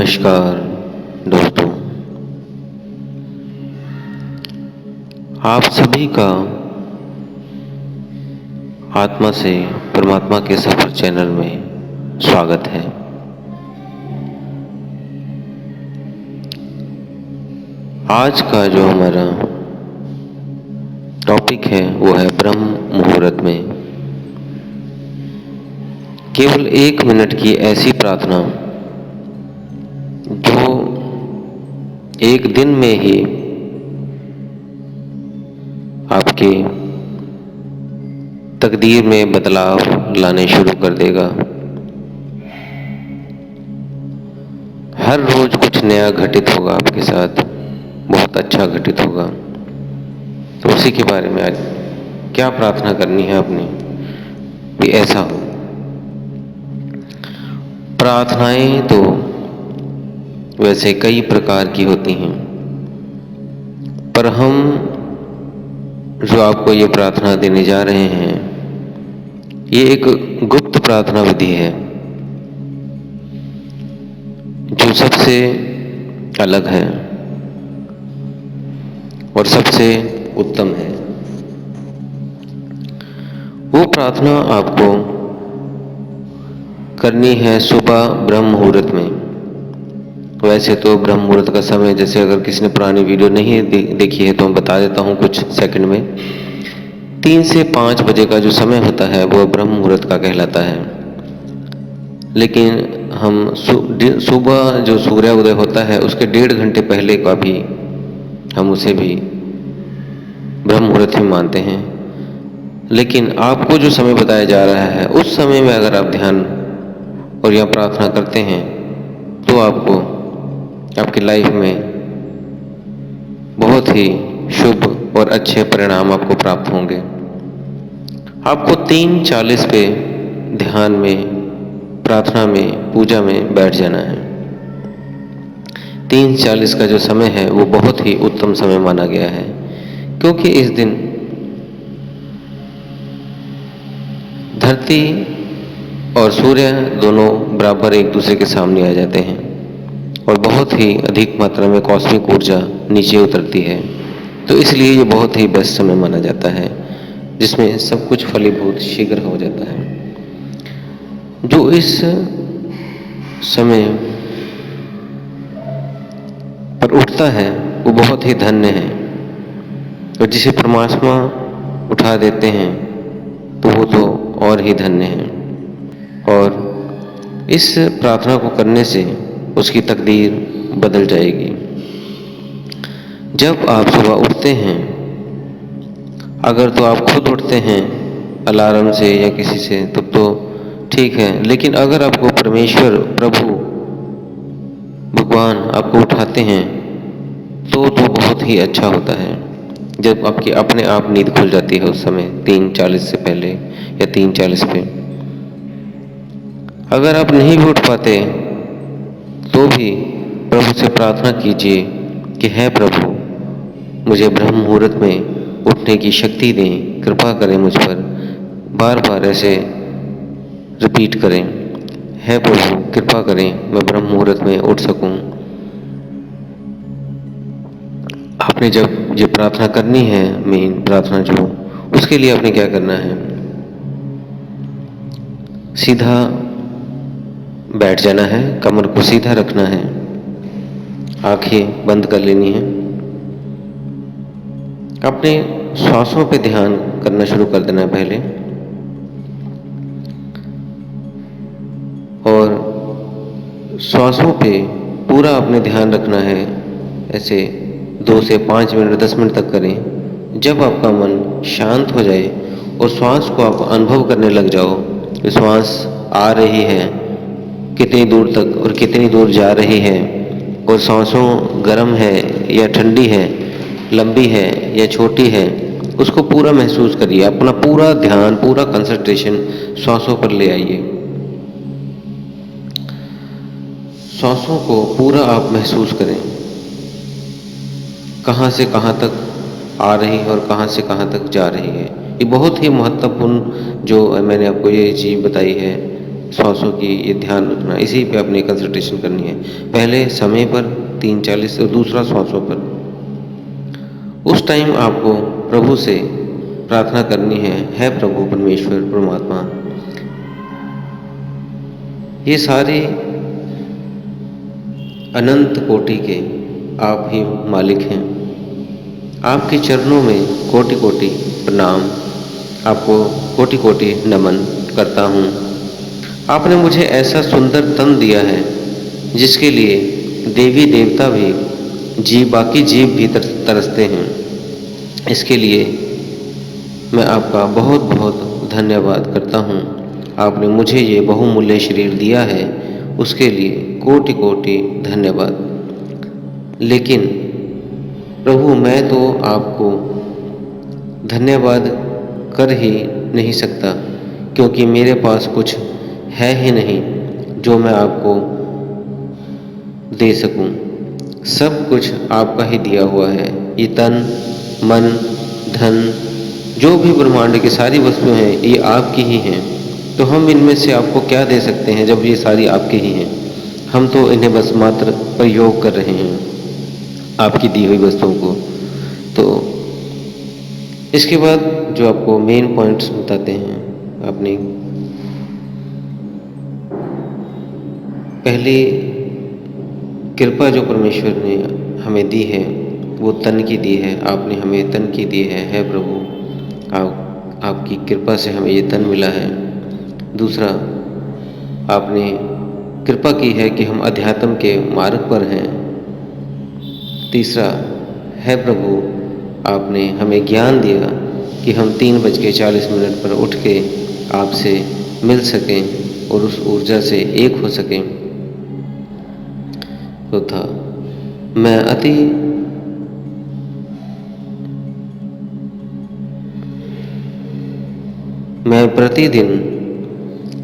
नमस्कार दोस्तों, आप सभी का आत्मा से परमात्मा के सफर चैनल में स्वागत है। आज का जो हमारा टॉपिक है वो है ब्रह्म मुहूर्त में केवल 1 मिनट की ऐसी प्रार्थना जो एक दिन में ही आपके तकदीर में बदलाव लाने शुरू कर देगा। हर रोज कुछ नया घटित होगा आपके साथ, बहुत अच्छा घटित होगा। तो उसी के बारे में आज क्या प्रार्थना करनी है आपने कि ऐसा हो। प्रार्थनाएं तो वैसे कई प्रकार की होती हैं, पर हम जो आपको ये प्रार्थना देने जा रहे हैं ये एक गुप्त प्रार्थना विधि है जो सबसे अलग है और सबसे उत्तम है। वो प्रार्थना आपको करनी है सुबह ब्रह्म मुहूर्त में। वैसे तो ब्रह्म मुहूर्त का समय, जैसे अगर किसी ने पुरानी वीडियो नहीं देखी है तो मैं बता देता हूँ कुछ सेकंड में। 3 से 5 बजे का जो समय होता है वो ब्रह्म मुहूर्त का कहलाता है। लेकिन हम सुबह जो सूर्योदय होता है उसके 1.5 घंटे पहले का भी हम उसे भी ब्रह्म मुहूर्त ही मानते हैं। लेकिन आपको जो समय बताया जा रहा है उस समय में अगर आप ध्यान और या प्रार्थना करते हैं तो आपको आपकी लाइफ में बहुत ही शुभ और अच्छे परिणाम आपको प्राप्त होंगे। आपको 3:40 पे ध्यान में, प्रार्थना में, पूजा में बैठ जाना है। 3:40 का जो समय है वो बहुत ही उत्तम समय माना गया है, क्योंकि इस दिन धरती और सूर्य दोनों बराबर एक दूसरे के सामने आ जाते हैं और बहुत ही अधिक मात्रा में कॉस्मिक ऊर्जा नीचे उतरती है। तो इसलिए ये बहुत ही बेस्ट समय माना जाता है जिसमें सब कुछ फलीभूत शीघ्र हो जाता है। जो इस समय पर उठता है वो बहुत ही धन्य है, और जिसे परमात्मा उठा देते हैं तो वो तो और ही धन्य है। और इस प्रार्थना को करने से उसकी तकदीर बदल जाएगी। जब आप सुबह उठते हैं, अगर तो आप खुद उठते हैं अलार्म से या किसी से तब तो ठीक है, लेकिन अगर आपको परमेश्वर, प्रभु, भगवान आपको उठाते हैं तो बहुत ही अच्छा होता है। जब आपकी अपने आप नींद खुल जाती है उस समय 3:40 से पहले या 3:40 पे। अगर आप नहीं भी उठ पाते तो भी प्रभु से प्रार्थना कीजिए कि हे प्रभु, मुझे ब्रह्म मुहूर्त में उठने की शक्ति दें, कृपा करें मुझ पर। बार बार ऐसे रिपीट करें, हे प्रभु कृपा करें मैं ब्रह्म मुहूर्त में उठ सकूं। आपने जब ये प्रार्थना करनी है, मेन प्रार्थना जो, उसके लिए आपने क्या करना है, सीधा बैठ जाना है, कमर को सीधा रखना है, आंखें बंद कर लेनी है। अपने श्वासों पे ध्यान करना शुरू कर देना है पहले, और श्वासों पे पूरा अपने ध्यान रखना है। ऐसे 2 से 5 मिनट, 10 मिनट तक करें। जब आपका मन शांत हो जाए और श्वास को आप अनुभव करने लग जाओ, श्वास आ रही है कितनी दूर तक और कितनी दूर जा रही है, और सांसों गर्म है या ठंडी है, लंबी है या छोटी है, उसको पूरा महसूस करिए। अपना पूरा ध्यान, पूरा कंसंट्रेशन सांसों पर ले आइए। सांसों को पूरा आप महसूस करें, कहाँ से कहाँ तक आ रही है और कहाँ से कहाँ तक जा रही है। ये बहुत ही महत्वपूर्ण जो मैंने आपको ये चीज़ बताई है श्वासों की ये ध्यान रखना, इसी पे अपनी कंसंट्रेशन करनी है। पहले समय पर 3:40 और दूसरा श्वासों पर। उस टाइम आपको प्रभु से प्रार्थना करनी है प्रभु परमेश्वर परमात्मा, ये सारे अनंत कोटि के आप ही मालिक हैं। आपके चरणों में कोटि कोटि प्रणाम, आपको कोटि कोटि नमन करता हूँ। आपने मुझे ऐसा सुंदर तन दिया है जिसके लिए देवी देवता भी, बाकी जीव भी तरसते हैं। इसके लिए मैं आपका बहुत बहुत धन्यवाद करता हूँ। आपने मुझे ये बहुमूल्य शरीर दिया है, उसके लिए कोटि कोटि धन्यवाद। लेकिन प्रभु, मैं तो आपको धन्यवाद कर ही नहीं सकता, क्योंकि मेरे पास कुछ है ही नहीं जो मैं आपको दे सकूं। सब कुछ आपका ही दिया हुआ है। ये तन, मन, धन, जो भी ब्रह्मांड की सारी वस्तुएं हैं, ये आपकी ही हैं। तो हम इनमें से आपको क्या दे सकते हैं जब ये सारी आपकी ही हैं? हम तो इन्हें बस मात्र प्रयोग कर रहे हैं, आपकी दी हुई वस्तुओं को। तो इसके बाद जो आपको मेन पॉइंट्स बताते हैं, अपनी पहली कृपा जो परमेश्वर ने हमें दी है वो तन की दी है। आपने हमें तन की दी है प्रभु। आपकी कृपा से हमें ये तन मिला है। दूसरा, आपने कृपा की है कि हम अध्यात्म के मार्ग पर हैं। तीसरा है प्रभु, आपने हमें ज्ञान दिया कि हम 3:40 पर उठ के आपसे मिल सकें और उस ऊर्जा से एक हो सकें। चौथा, मैं प्रतिदिन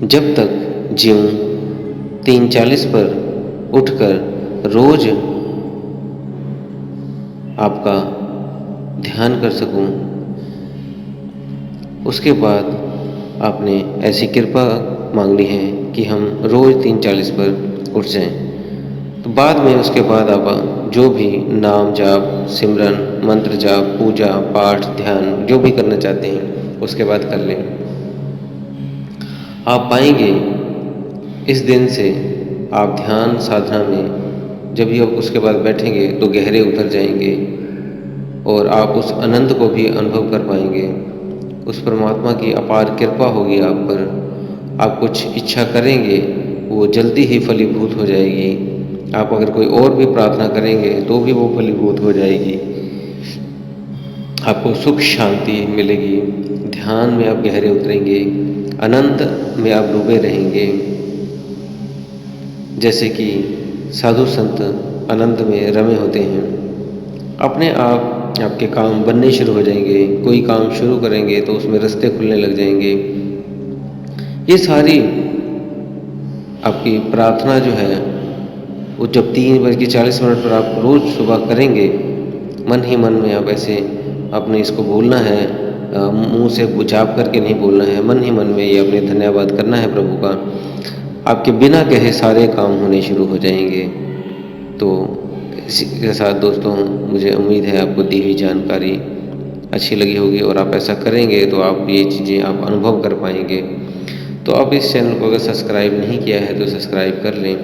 जब तक जीऊँ 3:40 पर उठकर रोज आपका ध्यान कर सकूं। उसके बाद आपने ऐसी कृपा मांगनी है कि हम रोज 3:40 पर उठ जाएं। तो बाद में उसके बाद आप जो भी नाम जाप, सिमरन, मंत्र जाप, पूजा पाठ, ध्यान जो भी करना चाहते हैं उसके बाद कर लें। आप पाएंगे इस दिन से आप ध्यान साधना में जब भी आप उसके बाद बैठेंगे तो गहरे उतर जाएंगे और आप उस आनंद को भी अनुभव कर पाएंगे। उस परमात्मा की अपार कृपा होगी आप पर। आप कुछ इच्छा करेंगे वो जल्दी ही फलीभूत हो जाएगी। आप अगर कोई और भी प्रार्थना करेंगे तो भी वो फलीभूत हो जाएगी। आपको सुख शांति मिलेगी। ध्यान में आप गहरे उतरेंगे, अनंत में आप डूबे रहेंगे। जैसे कि साधु संत आनंद में रमे होते हैं। अपने आप आपके काम बनने शुरू हो जाएंगे। कोई काम शुरू करेंगे तो उसमें रास्ते खुलने लग जाएंगे। ये सारी आपकी प्रार्थना जो है वो जब 3:40 पर आप रोज़ सुबह करेंगे, मन ही मन में आप ऐसे अपने इसको बोलना है, मुंह से जाप करके नहीं बोलना है, मन ही मन में ये अपने धन्यवाद करना है प्रभु का। आपके बिना कहे सारे काम होने शुरू हो जाएंगे। तो इसी के साथ दोस्तों, मुझे उम्मीद है आपको दी हुई जानकारी अच्छी लगी होगी और आप ऐसा करेंगे तो आप ये चीज़ें आप अनुभव कर पाएंगे। तो आप इस चैनल को अगर सब्सक्राइब नहीं किया है तो सब्सक्राइब कर लें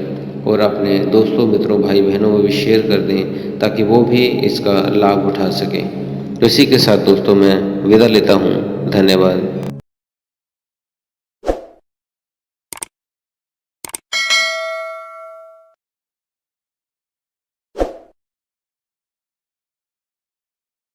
और अपने दोस्तों, मित्रों, भाई बहनों में भी शेयर कर दें ताकि वो भी इसका लाभ उठा सकें। तो इसी के साथ दोस्तों मैं विदा लेता हूँ। धन्यवाद।